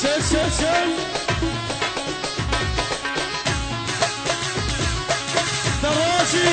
شل شل شل دراجي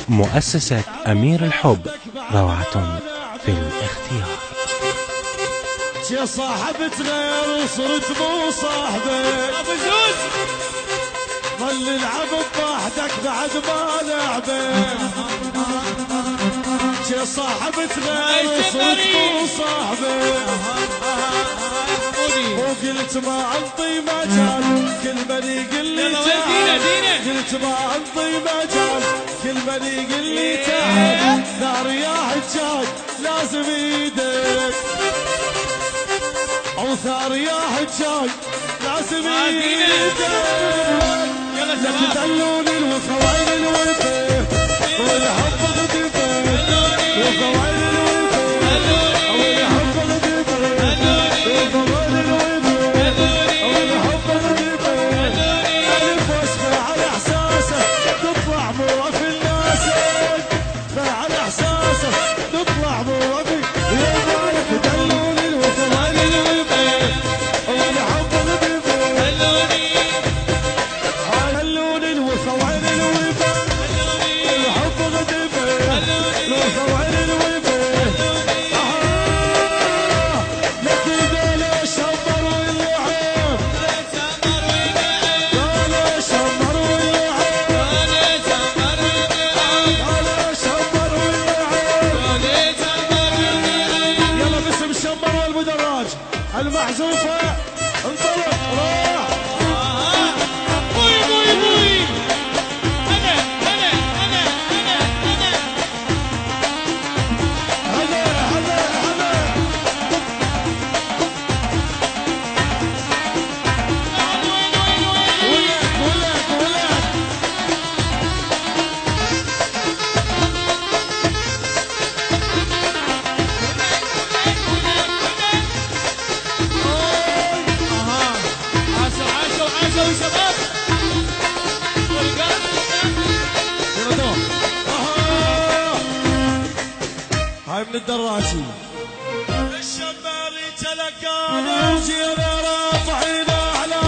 مؤسسة أمير الحب، روعة في الاختيار. يا صاحبت غير وصرت مو صاحبك ابو زوز، ظل العب بوحدك بعد ما لعبك. يا صاحبت غير وصرت مو صاحبك، وقلت ما انطي مجال كل من يقول لي تعال، قلت ما انطي مجال كل من يقول لي تعال. نار يا حجاج لازم ايدك، اوثار يا حجاج لازم ايدك. لك دلوني الوفا وين الوفا والحب غدفه، وفا وين الوفا والحب غدفه، وفا وين الوفا والحب غدفه. الف واشفى على احساسه تطلع مو في الناسك، على احساسه تطلع مو في يا مالك. دلوني الوفا وين الوفا والحب غدفه، دلوني الوفا وين الوفا والحب غدفه، الوفا وين الوفا. لك دول شمر واللعب، دول شمر واللعب، دول شمر واللعب. يلا باسم شمر والمدراج المحذوفه انطلق راح. بوي بوي بوي انا انا انا انا انا هلا هلا هلا ولك ولك ولك. عاشوا عاشوا شباب يلا دور. هاي من الدراجي الشمالي تلقانا وجينا رافعين اعلى،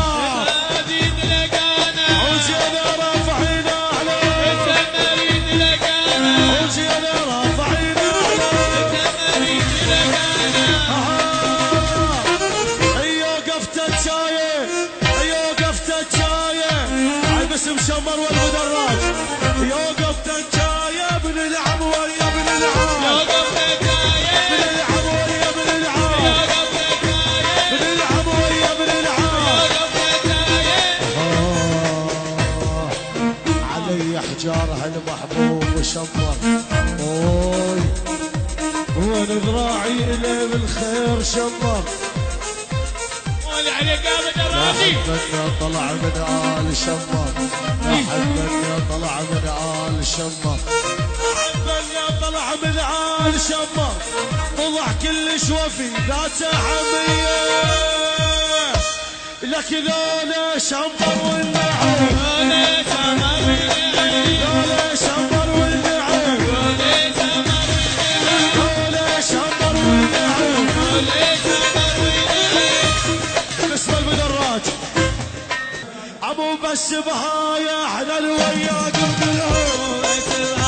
الزمالين لقانا وجينا رافعين اعلى، الزمالين لقانا وجينا رافعين اعلى. الزمالين لقانا. ايو قفته الشايه، ايو قفته الشايه، هاي باسم شمر والمدراج. ايو قفته الشايه بنلعب ويا بنلعب، بنلعب ويا بنلعب، بنلعب ويا بنلعب. علي حجارها المحبوب وشمر، اوي وين ذراعي الي بالخير شمر. واللي عليك يا دراجي حبنا طلع من آل شمر، حبنا طلع من آل شمر، حبنا طلع من آل شمر. طلع كلش وفي ذاته حمية، لك ذولا شمر والنعم، ذولا شمر والنعم. واسبها يا احنا وياك بقلوب.